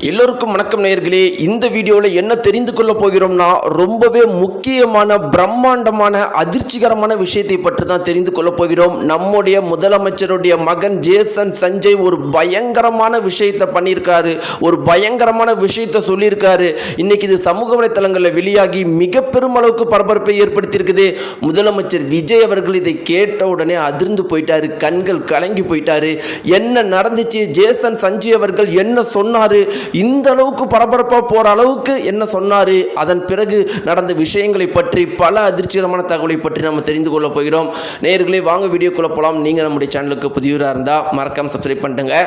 எல்லோருக்கும் வணக்கம் நேயர்களே. இந்த வீடியோவில் என்ன தெரிந்து கொள்ள போகிறோம்னா ரொம்பவே முக்கியமான பிரம்மாண்டமான அதிர்ச்சிகரமான விஷயத்தை பற்றி தான் தெரிந்து கொள்ள போகிறோம். நம்முடைய முதலமைச்சருடைய மகன் ஜேசன் சஞ்சய் ஒரு பயங்கரமான விஷயத்தை பண்ணியிருக்காரு, ஒரு பயங்கரமான விஷயத்தை சொல்லியிருக்காரு. இன்னைக்கு இது சமூக வலைத்தளங்களில் வெளியாகி மிக பெரும் அளவுக்கு பரபரப்பை ஏற்படுத்தியிருக்குது. முதலமைச்சர் விஜய் அவர்கள் இதை கேட்ட உடனே அதிர்ந்து போயிட்டாரு, கண்கள் கலங்கி போயிட்டாரு. என்ன நடந்துச்சு, ஜேசன் சஞ்சய் அவர்கள் என்ன சொன்னாரு, இந்த அளவுக்கு பரபரப்பா போற அளவுக்கு என்ன சொன்னாரு, அதன் பிறகு நடந்த விஷயங்களை பற்றி பல அதிர்ச்சிகரமான தகவலை பற்றி நம்ம தெரிந்து கொள்ள போகிறோம். நேயர்களே, வாங்க வீடியோக்குள்ள போலாம். நீங்க நம்முடைய சேனலுக்கு புதியவராக இருந்தா மறக்காம சப்ஸ்கிரைப் பண்ணுங்க.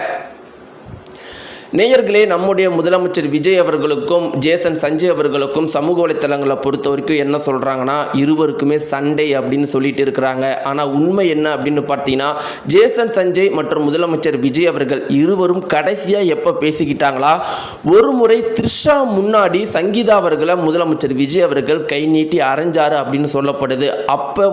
நேயர்களே, நம்முடைய முதலமைச்சர் விஜய் அவர்களுக்கும் ஜேசன் சஞ்சய் அவர்களுக்கும் சமூக வலைத்தளங்களை பொறுத்த வரைக்கும் என்ன சொல்கிறாங்கன்னா, இருவருக்குமே சண்டை அப்படின்னு சொல்லிட்டு இருக்கிறாங்க. ஆனால் உண்மை என்ன அப்படின்னு பார்த்தீங்கன்னா, ஜேசன் சஞ்சய் மற்றும் முதலமைச்சர் விஜய் அவர்கள் இருவரும் கடைசியாக எப்போ பேசிக்கிட்டாங்களா, ஒரு முறை த்ரிஷா முன்னாடி சங்கீதா அவர்களை முதலமைச்சர் விஜய் அவர்கள் கை நீட்டி அரைஞ்சாரு அப்படின்னு சொல்லப்படுது. அப்போ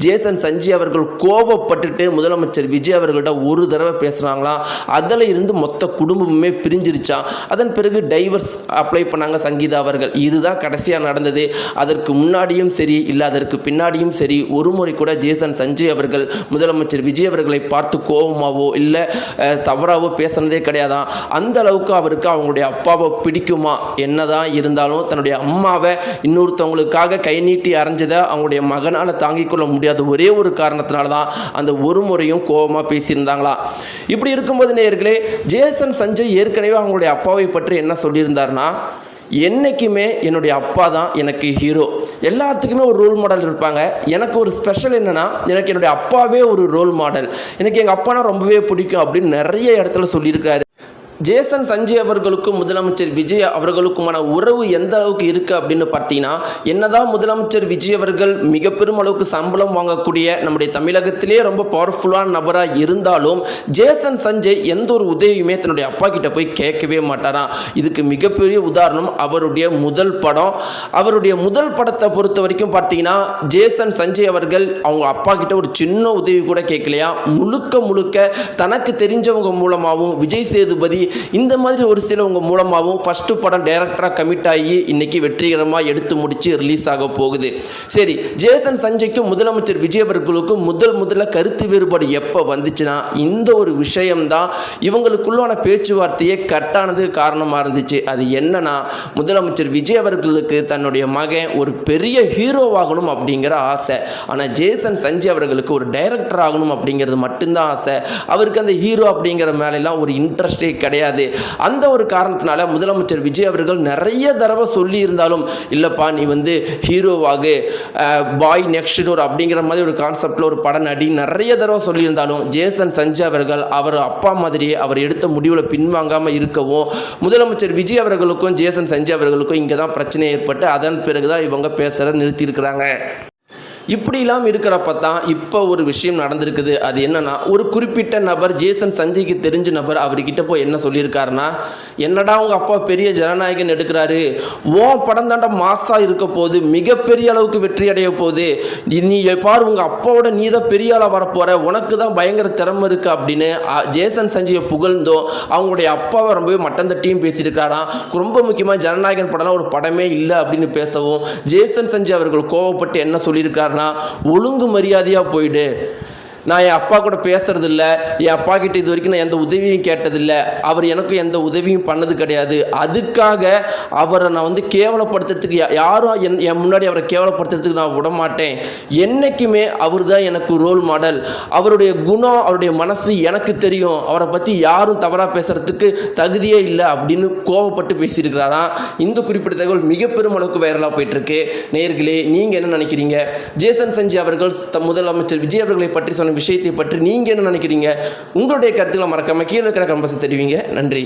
ஜேசன் சஞ்சய் அவர்கள் கோபப்பட்டுட்டு முதலமைச்சர் விஜய் அவர்கள்ட்ட ஒரு தடவை பேசுகிறாங்களாம். அதில் இருந்து மொத்த குடும்பமுமே பிரிஞ்சிருச்சா. அதன் பிறகு டைவர்ஸ் அப்ளை பண்ணாங்க சங்கீதா அவர்கள். இதுதான் கடைசியாக நடந்தது. அதற்கு முன்னாடியும் சரி இல்லை அதற்கு பின்னாடியும் சரி ஒரு முறை கூட ஜேசன் சஞ்சய் அவர்கள் முதலமைச்சர் விஜய் அவர்களை பார்த்து கோபமாவோ இல்லை தவறாவோ பேசுனதே கிடையாதான். அந்த அளவுக்கு அவருக்கு அவங்களுடைய அப்பாவை பிடிக்குமா. என்னதான் இருந்தாலும் தன்னுடைய அம்மாவை இன்னொருத்தவங்களுக்காக கை நீட்டி அரைஞ்சதை அவங்களுடைய மகனால் தாங்கிக் கொள்ள முடியாத ஒரே ஒரு காரணத்தினால தான் அந்த ஒரு முறையும் கோபமாக பேசியிருந்தாங்களா. இப்படி இருக்கும்போது நேயர்களே, ஜேசன் சஞ்சய் ஏற்கனவே அவங்களுடைய அப்பாவை பற்றி என்ன சொல்லியிருந்தார்னா, என்றைக்குமே என்னுடைய அப்பா தான் எனக்கு ஹீரோ. எல்லாத்துக்குமே ஒரு ரோல் மாடல் இருப்பாங்க. எனக்கு ஒரு ஸ்பெஷல் என்னென்னா, எனக்கு என்னுடைய அப்பாவே ஒரு ரோல் மாடல். எனக்கு எங்கள் அப்பானா ரொம்பவே பிடிக்கும் அப்படின்னு நிறைய இடத்துல சொல்லியிருக்காரு. ஜேசன் சஞ்சய் அவர்களுக்கும் முதலமைச்சர் விஜய் அவர்களுக்குமான உறவு எந்த அளவுக்கு இருக்குது அப்படின்னு பார்த்தீங்கன்னா, என்னதான் முதலமைச்சர் விஜய் அவர்கள் மிக பெரும் அளவுக்கு சம்பளம் வாங்கக்கூடிய நம்முடைய தமிழகத்திலே ரொம்ப பவர்ஃபுல்லான நபராக இருந்தாலும் ஜேசன் சஞ்சய் எந்த ஒரு உதவியுமே தன்னுடைய அப்பா கிட்ட போய் கேட்கவே மாட்டாராம். இதுக்கு மிகப்பெரிய உதாரணம் அவருடைய முதல் படம். அவருடைய முதல் படத்தை பொறுத்த வரைக்கும் பார்த்தீங்கன்னா, ஜேசன் சஞ்சய் அவர்கள் அவங்க அப்பா கிட்ட ஒரு சின்ன உதவி கூட கேட்கலையா. முழுக்க தனக்கு தெரிஞ்சவங்க மூலமாகவும் விஜய் சேதுபதி இந்த மாதிரி ஒரு சிலவங்க மூலமாகவும் ஃபர்ஸ்ட் படம் டைரக்டராக கமிட் ஆகி இன்னைக்கு வெற்றிகரமாக எடுத்து முடிச்சு ரிலீஸ் ஆக போகுது. சரி, ஜேசன் சஞ்சய்க்கும் முதலமைச்சர் விஜய் அவர்களுக்கும் முதல்ல கருத்து வேறுபாடு எப்போ வந்துச்சுன்னா, இந்த ஒரு விஷயம்தான் இவங்களுக்குள்ளான பேச்சுவார்த்தையே கட்டானது காரணமாக இருந்துச்சு. அது என்னன்னா, முதலமைச்சர் விஜய் அவர்களுக்கு தன்னுடைய மகன் ஒரு பெரிய ஹீரோவாகணும் அப்படிங்கிற ஆசை. ஆனால் ஜேசன் சஞ்சய் அவர்களுக்கு ஒரு டைரக்டர் ஆகணும் அப்படிங்கிறது மட்டும்தான் ஆசை. அவருக்கு அந்த ஹீரோ அப்படிங்கிற மேலெல்லாம் ஒரு இன்ட்ரெஸ்டே கிடையாது. அந்த ஒரு காரணத்தினால முதலமைச்சர் விஜய் அவர்கள் நிறைய தடவை சொல்லி இருந்தாலும், இல்லப்பா நீ ஹீரோவாக பாய் நெக்ஸ்ட் டோர் அப்படிங்கிற மாதிரி ஒரு கான்செப்டில் ஒரு படம் நடி நிறைய தடவை சொல்லியிருந்தாலும் ஜேசன் சஞ்சய் அவர்கள் அவர் அப்பா மாதிரியே அவர் எடுத்த முடிவில் பின்வாங்காமல் இருக்கவும் முதலமைச்சர் விஜய் அவர்களுக்கும் ஜேசன் சஞ்சய் அவர்களுக்கும் இங்கே தான் பிரச்சனை ஏற்பட்டு அதன் பிறகு தான் இவங்க பேசுகிறத நிறுத்தியிருக்கிறாங்க. இப்படிலாம் இருக்கிறப்ப தான் இப்போ ஒரு விஷயம் நடந்திருக்குது. அது என்னன்னா, ஒரு குறிப்பிட்ட நபர் ஜேசன் சஞ்சய்க்கு தெரிஞ்ச நபர் அவர்கிட்ட போய் என்ன சொல்லியிருக்காருன்னா, என்னடா உங்கள் அப்பா பெரிய ஜனநாயகன் எடுக்கிறாரு, ஓன் படம் தாண்டா மாசா இருக்க போகுது, மிகப்பெரிய அளவுக்கு வெற்றி அடைய போகுது, நீ பாரு உங்கள் அப்பாவோட நீ தான் பெரிய ஆளாக வரப்போற, உனக்கு தான் பயங்கர திறமை இருக்குது அப்படின்னு ஜேசன் சஞ்சயை புகழ்ந்தோம் அவங்களுடைய அப்பாவை ரொம்பவே மட்டம் தட்டியும் பேசியிருக்காராம். ரொம்ப முக்கியமாக ஜனநாயகன் படம்லாம் ஒரு படமே இல்லை அப்படின்னு பேசவும் ஜேசன் சஞ்சய் அவர்கள் கோவப்பட்டு என்ன சொல்லியிருக்காரு, ஒழுங்கு மரியாதையா போயிடு, நான் என் அப்பா கூட பேசுறது இல்லை, என் அப்பா கிட்ட இது வரைக்கும் நான் எந்த உதவியும் கேட்டதில்லை, அவர் எனக்கும் எந்த உதவியும் பண்ணது கிடையாது, அதுக்காக அவரை நான் கேவலப்படுத்துறதுக்கு யாரும் என் முன்னாடி அவரை கேவலப்படுத்துறதுக்கு நான் விட மாட்டேன். என்றைக்குமே அவர் தான் எனக்கு ரோல் மாடல், அவருடைய குணம் அவருடைய மனசு எனக்கு தெரியும், அவரை பற்றி யாரும் தவறாக பேசுறதுக்கு தகுதியே இல்லை அப்படின்னு கோவப்பட்டு பேசியிருக்கிறாராம். இந்த குறிப்பிட்ட தகவல் மிக பெரும் அளவுக்கு வைரலாக போயிட்டு இருக்கு. நேயர்களே, நீங்கள் என்ன நினைக்கிறீங்க? ஜேசன் சஞ்சய் அவர்கள் முதலமைச்சர் விஜய் அவர்களை பற்றி சொன்ன விஷயத்தை பற்றி நீங்கள் என்ன நினைக்கிறீங்க? உங்களுடைய கருத்துக்களை மறக்காம கீழே இருக்கிற கமெண்ட்ஸ் தெரிவிங்க. நன்றி.